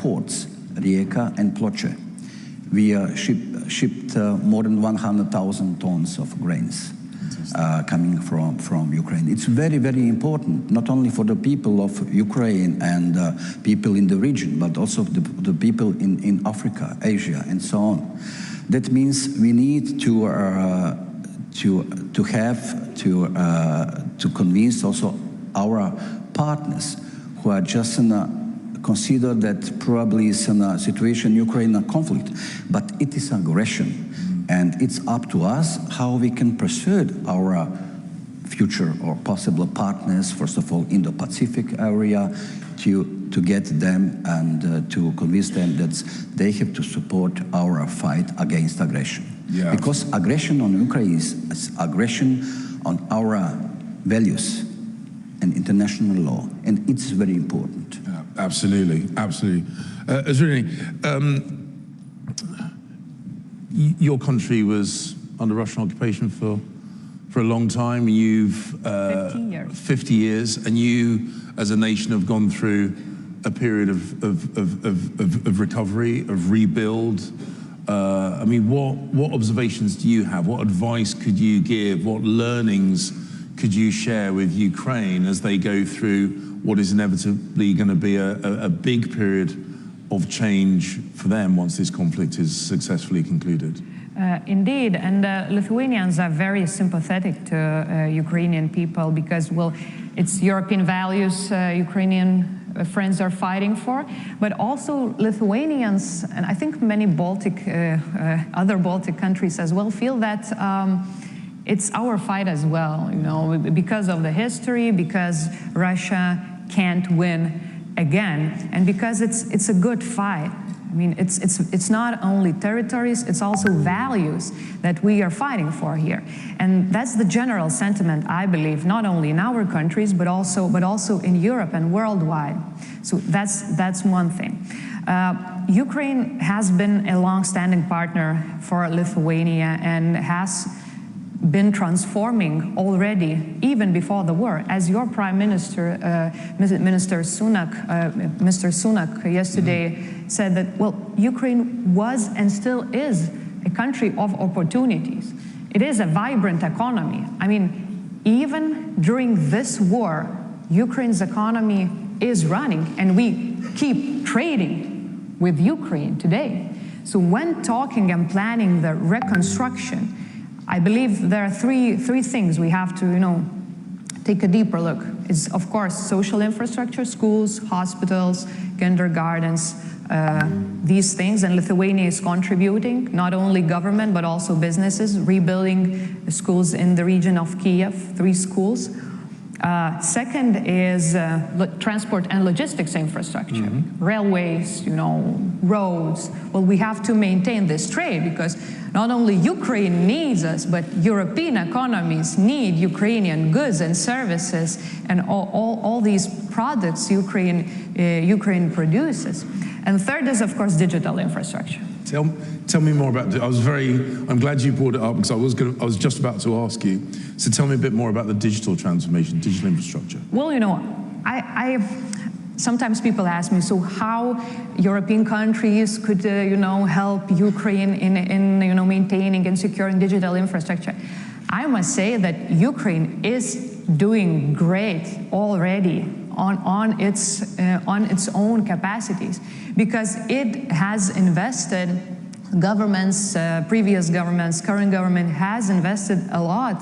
ports, Rijeka and Ploče. We shipped more than 100,000 tons of grains coming from Ukraine. It's very, very important, not only for the people of Ukraine and people in the region, but also the people in Africa, Asia, and so on. That means we need to convince also our partners who are just consider that probably is a situation Ukraine a conflict, but it is aggression. And it's up to us how we can persuade our future or possible partners, first of all in the Pacific area, to get them and to convince them that they have to support our fight against aggression. Yeah. Because aggression on Ukraine is aggression on our values and international law, and it's very important. Yeah, absolutely, absolutely. Azrini, your country was under Russian occupation for a long time. You've 50 years. 50 years, and you, as a nation, have gone through a period of recovery, of rebuild. I mean, what observations do you have? What advice could you give? What learnings could you share with Ukraine as they go through what is inevitably going to be a big period of change for them once this conflict is successfully concluded? Indeed, and Lithuanians are very sympathetic to Ukrainian people because, well, it's European values Ukrainian friends are fighting for, but also Lithuanians, and I think many other Baltic countries as well, feel that it's our fight as well, you know, because of the history, because Russia can't win again, and because it's a good fight. I mean, it's not only territories, it's also values that we are fighting for here. And that's the general sentiment, I believe, not only in our countries, but also in Europe and worldwide. So that's one thing. Ukraine has been a long-standing partner for Lithuania and has been transforming already, even before the war. As your Prime Minister, Mr. Sunak yesterday said that, well, Ukraine was and still is a country of opportunities. It is a vibrant economy. I mean, even during this war, Ukraine's economy is running, and we keep trading with Ukraine today. So when talking and planning the reconstruction, I believe there are three things we have to, you know, take a deeper look. It's, of course, social infrastructure, schools, hospitals, kindergartens, these things, and Lithuania is contributing, not only government, but also businesses, rebuilding schools in the region of Kiev, 3 schools. Second is transport and logistics infrastructure, railways, you know, roads. Well, we have to maintain this trade because not only Ukraine needs us, but European economies need Ukrainian goods and services and all these products Ukraine produces. And third is, of course, digital infrastructure. Tell me more about it. I'm glad you brought it up because I was just about to ask you. So tell me a bit more about the digital transformation, digital infrastructure. Well, you know, sometimes people ask me, so how European countries could, you know, help Ukraine in you know, maintaining and securing digital infrastructure? I must say that Ukraine is doing great already on its own capacities, because it has invested, governments, previous governments, current government has invested a lot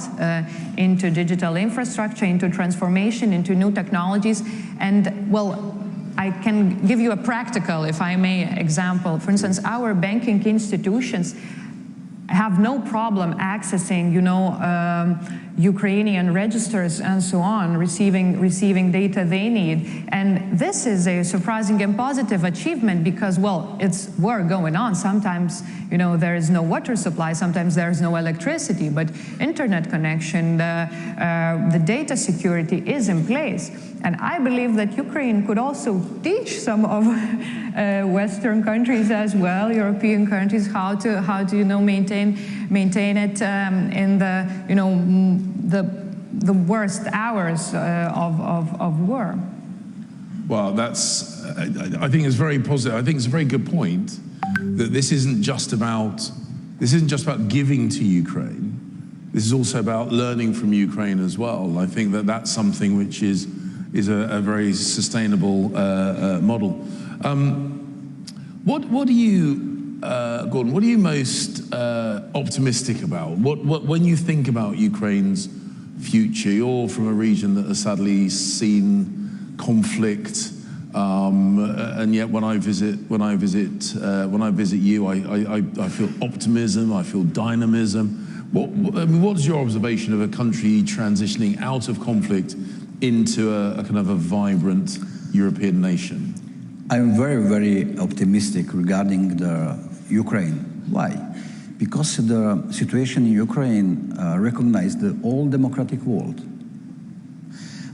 into digital infrastructure, into transformation, into new technologies. And, well, I can give you a practical, if I may, example. For instance, our banking institutions have no problem accessing, you know, Ukrainian registers and so on, receiving data they need. And this is a surprising and positive achievement because, well, it's war going on. Sometimes, you know, there is no water supply, sometimes there is no electricity, but internet connection, the data security is in place. And I believe that Ukraine could also teach some of Western countries as well, European countries, how to you know, maintain it in the, you know, the worst hours of war. Well, that's, I think it's very positive. I think it's a very good point that this isn't just about giving to Ukraine. This is also about learning from Ukraine as well. I think that that's something which is a very sustainable model. What do you, Gordon, what are you most optimistic about? When you think about Ukraine's future, you're from a region that has sadly seen conflict, and yet when I visit you, I feel optimism, I feel dynamism. What's your observation of a country transitioning out of conflict into a kind of a vibrant European nation? I'm very, very optimistic regarding the Ukraine. Why? Because the situation in Ukraine recognized the whole democratic world.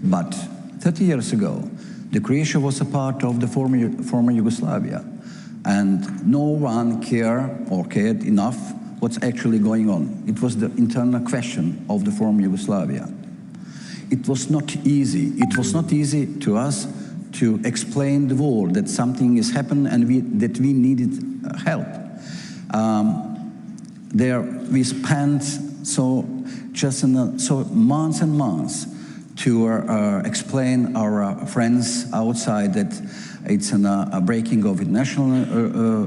But 30 years ago, the Croatia was a part of the former Yugoslavia, and no one cared enough what's actually going on. It was the internal question of the former Yugoslavia. It was not easy. It was not easy to us to explain the world that something has happened and that we needed help. There we spent months and months to explain our friends outside that it's a breaking of international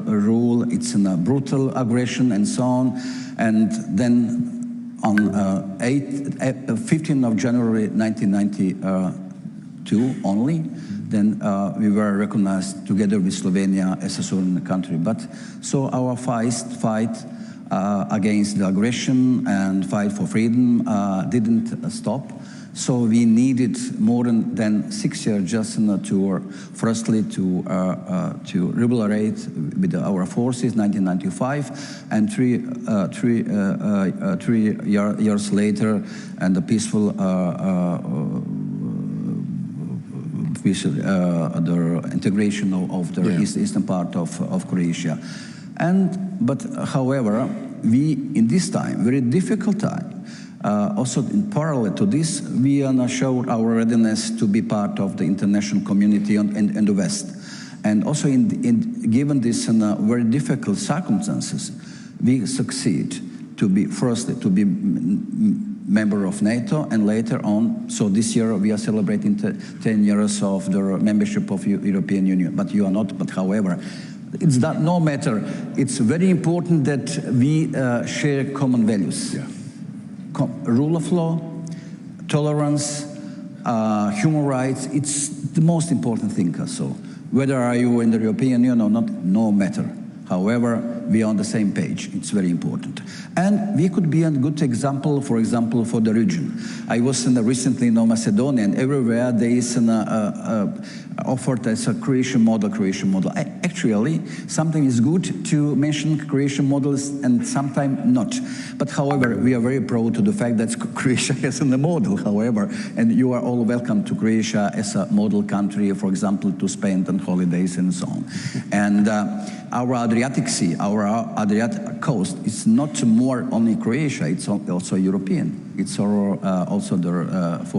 rule, it's a brutal aggression and so on. And then on 15th of January 1992 only, then we were recognized together with Slovenia as a sovereign country. But so our fight against the aggression and fight for freedom didn't stop. So we needed more than 6 years just firstly to liberate with our forces, 1995, and three years later, and the peaceful the integration of the eastern part of Croatia. But however, we in this time, very difficult time, also in parallel to this, we showed our readiness to be part of the international community in the West. And also given this very difficult circumstances, we succeed to be member of NATO, and later on, so this year we are celebrating 10 years of the membership of European Union, but you are not. But however, it's that no matter, it's very important that we share common values. Yeah. Rule of law, tolerance, human rights, it's the most important thing. So whether are you in the European Union or not, no matter. However, we are on the same page. It's very important. And we could be a good example, for example, for the region. I was recently in Macedonia, and everywhere there is offered as a Croatian model. Actually, something is good to mention Croatian models and sometimes not. But however, we are very proud to the fact that Croatia has a model, however, and you are all welcome to Croatia as a model country, for example, to spend on holidays and so on. And our Adriatic Sea, our Adriatic coast, is not more only Croatia, it's also European. It's also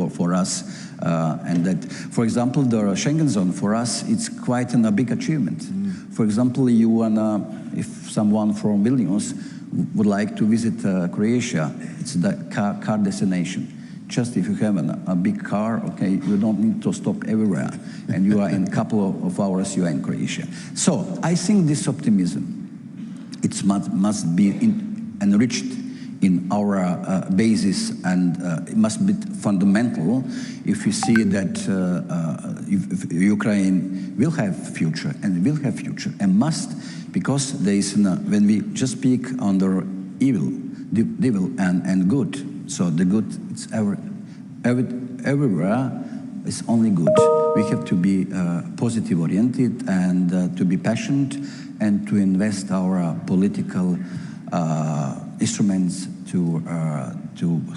for us. And that, for example, the Schengen zone, for us, it's quite a big achievement. For example, if someone from Vilnius would like to visit Croatia, it's the car destination. Just if you have a big car, okay, you don't need to stop everywhere, and you are in a couple of hours, you are in Croatia. So I think this optimism, it must be enriched in our basis, and it must be fundamental if you see that if Ukraine will have future, and must, because there is when we just speak on the evil and good. So the good, it's everywhere, is only good. We have to be positive oriented and to be passionate and to invest our political instruments to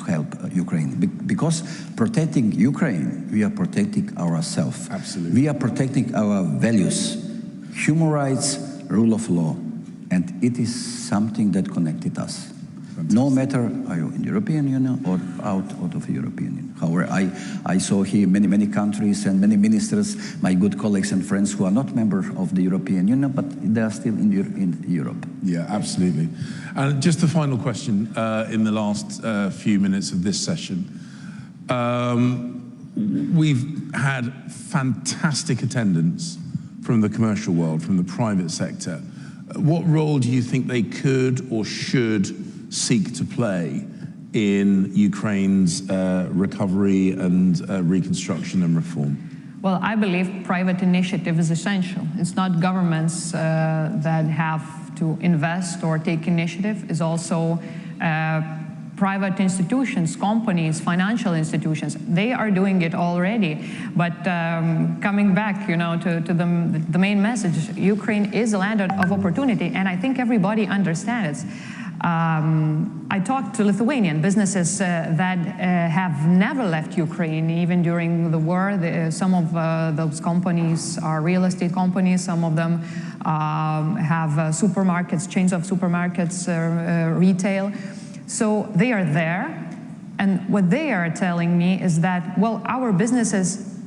help Ukraine. Because protecting Ukraine, we are protecting ourselves. Absolutely. We are protecting our values, human rights, rule of law, and it is something that connected us. No matter are you in the European Union or out of the European Union. However, I saw here many countries and many ministers, my good colleagues and friends who are not members of the European Union, but they are still in Europe. Yeah, absolutely. And just the final question in the last few minutes of this session. We've had fantastic attendance from the commercial world, from the private sector. What role do you think they could or should seek to play in Ukraine's recovery and reconstruction and reform? Well, I believe private initiative is essential. It's not governments that have to invest or take initiative. It's also private institutions, companies, financial institutions. They are doing it already. But coming back, to the main message, Ukraine is a land of opportunity, and I think everybody understands. I talked to Lithuanian businesses that have never left Ukraine, even during the war. Some of those companies are real estate companies. Some of them have supermarkets, chains of supermarkets, retail. So they are there, and what they are telling me is that, well, our businesses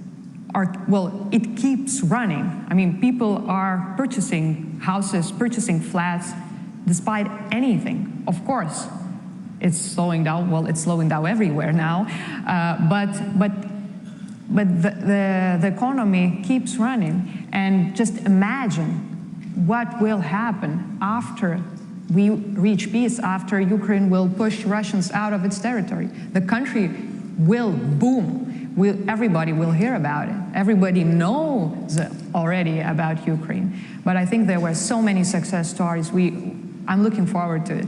it keeps running. I mean, people are purchasing houses, purchasing flats, despite anything. Of course, it's slowing down. Well, it's slowing down everywhere now, but the economy keeps running. And just imagine what will happen after we reach peace, after Ukraine will push Russians out of its territory. The country will boom. Everybody will hear about it. Everybody knows already about Ukraine. But I think there were so many success stories. I'm looking forward to it.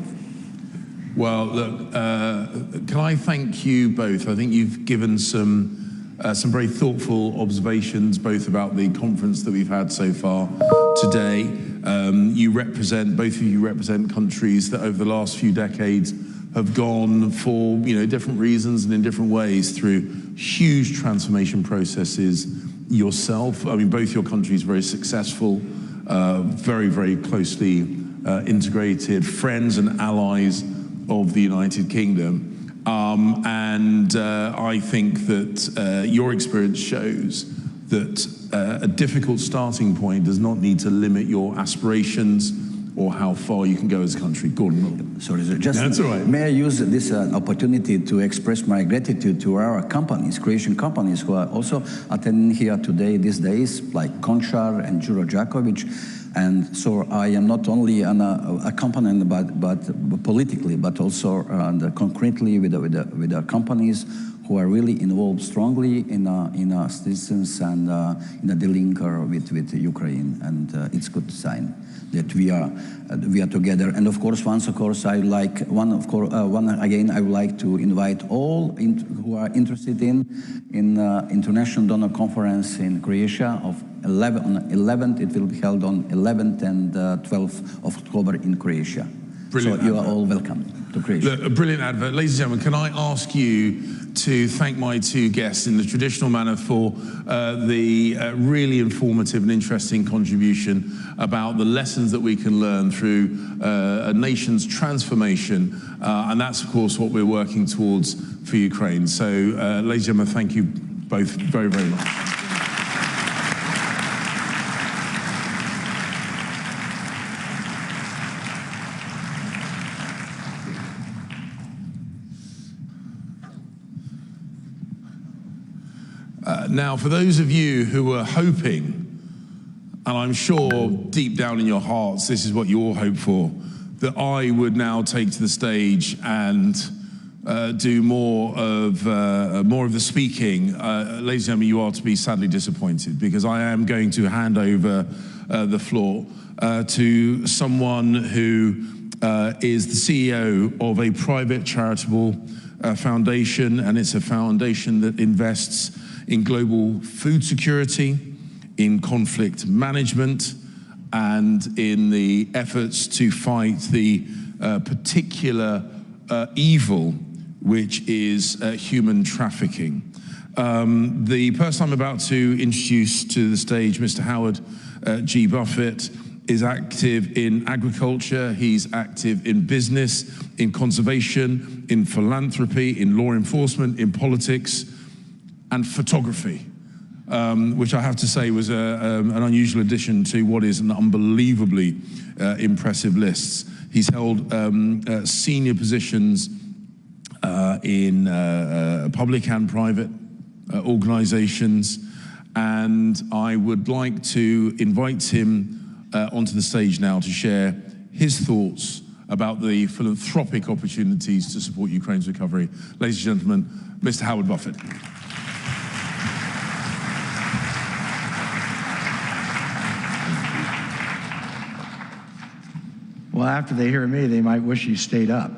Well, look, can I thank you both? I think you've given some very thoughtful observations, both about the conference that we've had so far today. Both of you represent countries that over the last few decades have gone for different reasons and in different ways through huge transformation processes. Yourself, I mean, both your countries very successful, very closely integrated, friends and allies of the United Kingdom. I think that your experience shows that a difficult starting point does not need to limit your aspirations or how far you can go as a country. Gordon. Sorry, just that's all right. May I use this opportunity to express my gratitude to our companies, Croatian companies, who are also attending here today, these days, like Končar and Đuro Đaković. And so I am not only a company, but politically, but also concretely with the companies who are really involved strongly in citizens and in a dealing with Ukraine, and it's a good sign that we are together. And of course, I would like to invite all who are interested in International Donor Conference in Croatia on 11th. It will be held on 11th and 12th of October in Croatia. Brilliant. So you are all welcome to Croatia. Look, a brilliant advert. Ladies and gentlemen, can I ask you to thank my two guests in the traditional manner for the really informative and interesting contribution about the lessons that we can learn through a nation's transformation. And that's, of course, what we're working towards for Ukraine. So, ladies and gentlemen, thank you both very much. Now, for those of you who were hoping, and I'm sure deep down in your hearts this is what you all hope for, that I would now take to the stage and do more of the speaking, ladies and gentlemen, you are to be sadly disappointed, because I am going to hand over the floor to someone who is the CEO of a private charitable foundation, and it's a foundation that invests in global food security, in conflict management, and in the efforts to fight the particular evil, which is human trafficking. The person I'm about to introduce to the stage, Mr. Howard G. Buffett, is active in agriculture, he's active in business, in conservation, in philanthropy, in law enforcement, in politics, and photography, which I have to say was an unusual addition to what is an unbelievably impressive list. He's held senior positions in public and private organizations, and I would like to invite him onto the stage now to share his thoughts about the philanthropic opportunities to support Ukraine's recovery. Ladies and gentlemen, Mr. Howard Buffett. Well, after they hear me, they might wish you stayed up.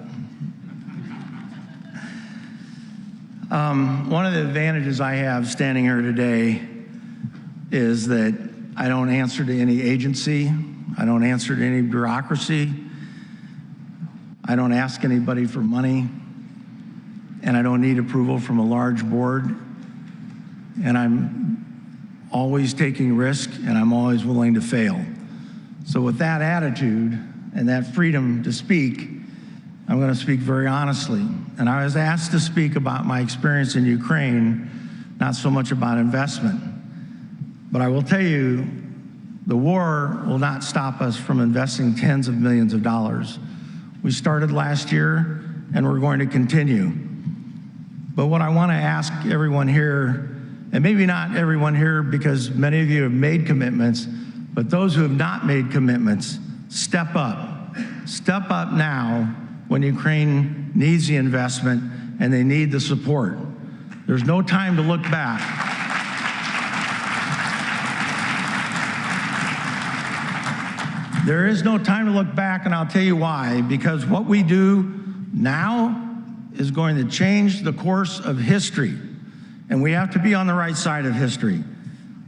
One of the advantages I have standing here today is that I don't answer to any agency. I don't answer to any bureaucracy. I don't ask anybody for money. And I don't need approval from a large board. And I'm always taking risk, and I'm always willing to fail. So with that attitude and that freedom to speak, I'm going to speak very honestly. And I was asked to speak about my experience in Ukraine, not so much about investment. But I will tell you, the war will not stop us from investing tens of millions of dollars. We started last year, and we're going to continue. But what I want to ask everyone here, and maybe not everyone here because many of you have made commitments, but those who have not made commitments, step up. Step up now when Ukraine needs the investment and they need the support. There's no time to look back. There is no time to look back, and I'll tell you why. Because what we do now is going to change the course of history, and we have to be on the right side of history.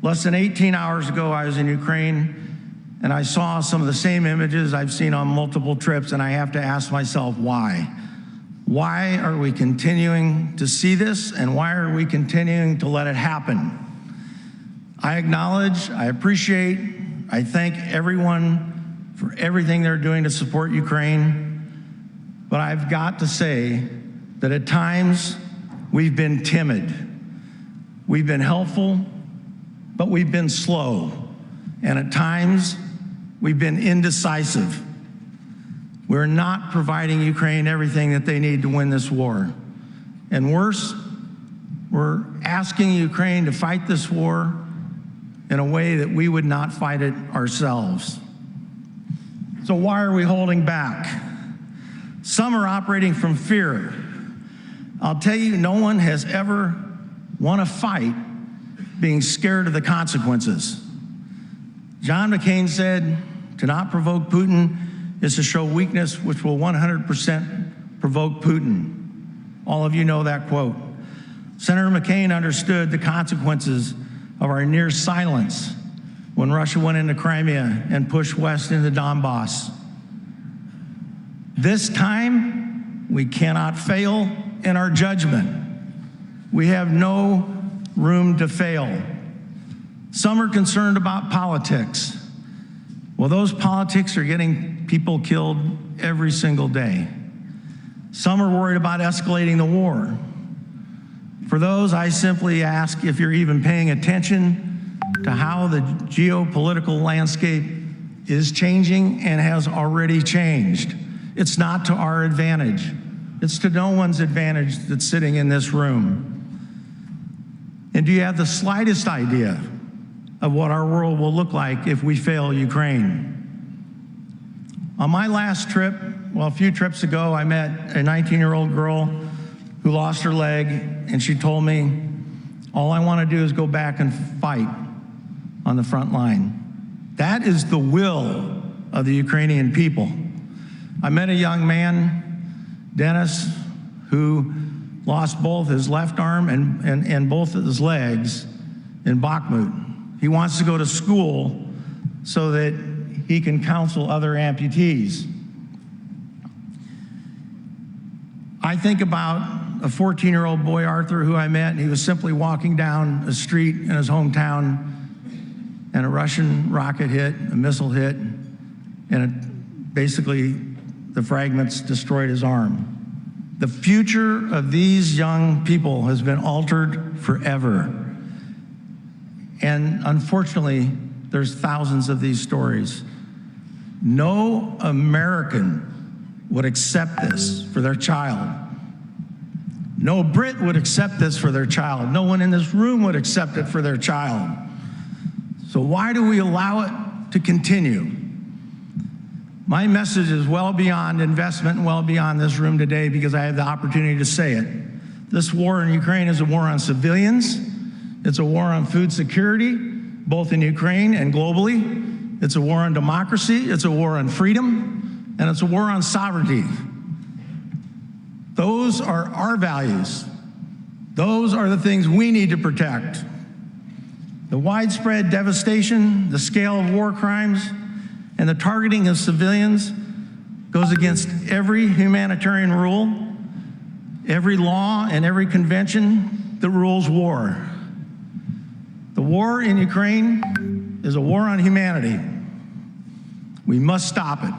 Less than 18 hours ago, I was in Ukraine, and I saw some of the same images I've seen on multiple trips, and I have to ask myself, why? Why are we continuing to see this, and why are we continuing to let it happen? I acknowledge, I appreciate, I thank everyone for everything they're doing to support Ukraine, but I've got to say that at times we've been timid. We've been helpful, but we've been slow. And at times we've been indecisive. We're not providing Ukraine everything that they need to win this war. And worse, we're asking Ukraine to fight this war in a way that we would not fight it ourselves. So why are we holding back? Some are operating from fear. I'll tell you, no one has ever won a fight being scared of the consequences. John McCain said, to not provoke Putin is to show weakness, which will 100% provoke Putin. All of you know that quote. Senator McCain understood the consequences of our near silence when Russia went into Crimea and pushed west into Donbass. This time, we cannot fail in our judgment. We have no room to fail. Some are concerned about politics. Well, those politics are getting people killed every single day. Some are worried about escalating the war. For those, I simply ask if you're even paying attention to how the geopolitical landscape is changing and has already changed. It's not to our advantage. It's to no one's advantage that's sitting in this room. And do you have the slightest idea of what our world will look like if we fail Ukraine? On my last trip, well, a few trips ago, I met a 19-year-old girl who lost her leg, and she told me, all I want to do is go back and fight on the front line. That is the will of the Ukrainian people. I met a young man, Dennis, who lost both his left arm and both of his legs in Bakhmut. He wants to go to school so that he can counsel other amputees. I think about a 14-year-old boy, Arthur, who I met, and he was simply walking down a street in his hometown, and a Russian rocket hit, a missile hit, and basically the fragments destroyed his arm. The future of these young people has been altered forever. And unfortunately, there's thousands of these stories. No American would accept this for their child. No Brit would accept this for their child. No one in this room would accept it for their child. So why do we allow it to continue? My message is well beyond investment and well beyond this room today, because I have the opportunity to say it. This war in Ukraine is a war on civilians. It's a war on food security, both in Ukraine and globally. It's a war on democracy. It's a war on freedom. And it's a war on sovereignty. Those are our values. Those are the things we need to protect. The widespread devastation, the scale of war crimes, and the targeting of civilians goes against every humanitarian rule, every law, and every convention that rules war. The war in Ukraine is a war on humanity. We must stop it.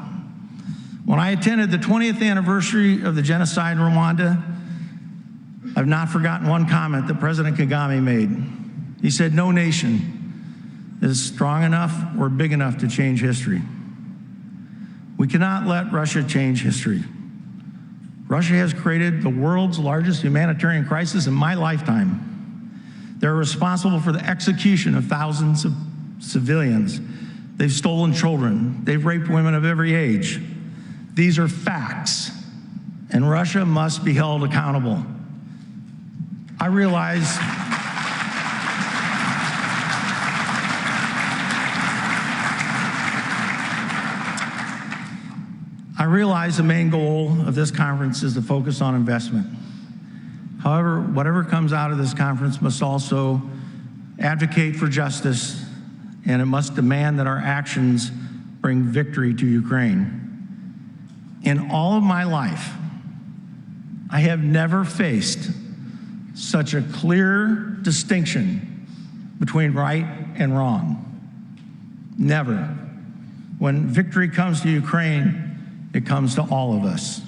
When I attended the 20th anniversary of the genocide in Rwanda, I've not forgotten one comment that President Kagame made. He said, "No nation is strong enough or big enough to change history." We cannot let Russia change history. Russia has created the world's largest humanitarian crisis in my lifetime. They're responsible for the execution of thousands of civilians. They've stolen children. They've raped women of every age. These are facts, and Russia must be held accountable. I realize the main goal of this conference is to focus on investment. However, whatever comes out of this conference must also advocate for justice, and it must demand that our actions bring victory to Ukraine. In all of my life, I have never faced such a clear distinction between right and wrong. Never. When victory comes to Ukraine, it comes to all of us.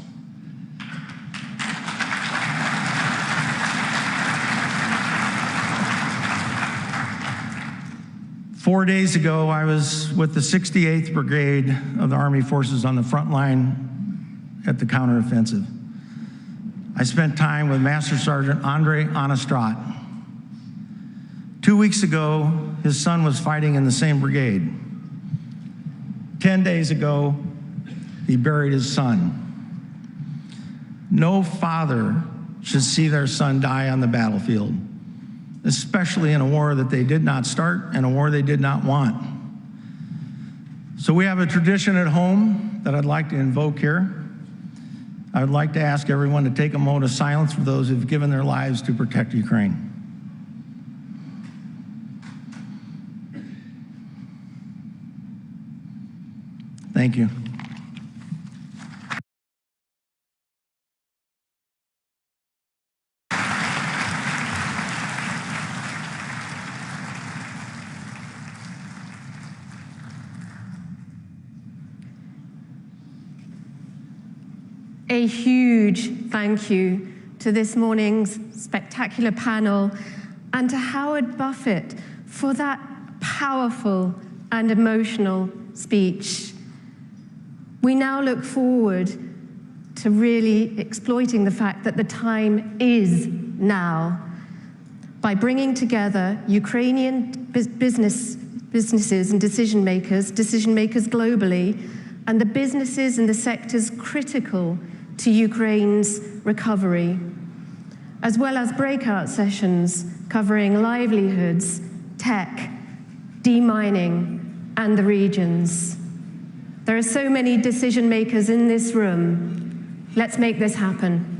Four days ago, I was with the 68th Brigade of the Army Forces on the front line at the counteroffensive. I spent time with Master Sergeant Andre Anastrat. 2 weeks ago, his son was fighting in the same brigade. 10 days ago, he buried his son. No father should see their son die on the battlefield, especially in a war that they did not start and a war they did not want. So we have a tradition at home that I'd like to invoke here. I would like to ask everyone to take a moment of silence for those who've given their lives to protect Ukraine. Thank you. A huge thank you to this morning's spectacular panel and to Howard Buffett for that powerful and emotional speech. We now look forward to really exploiting the fact that the time is now by bringing together Ukrainian businesses and decision makers globally, and the businesses and the sectors critical to Ukraine's recovery, as well as breakout sessions covering livelihoods, tech, demining, and the regions. There are so many decision makers in this room. Let's make this happen.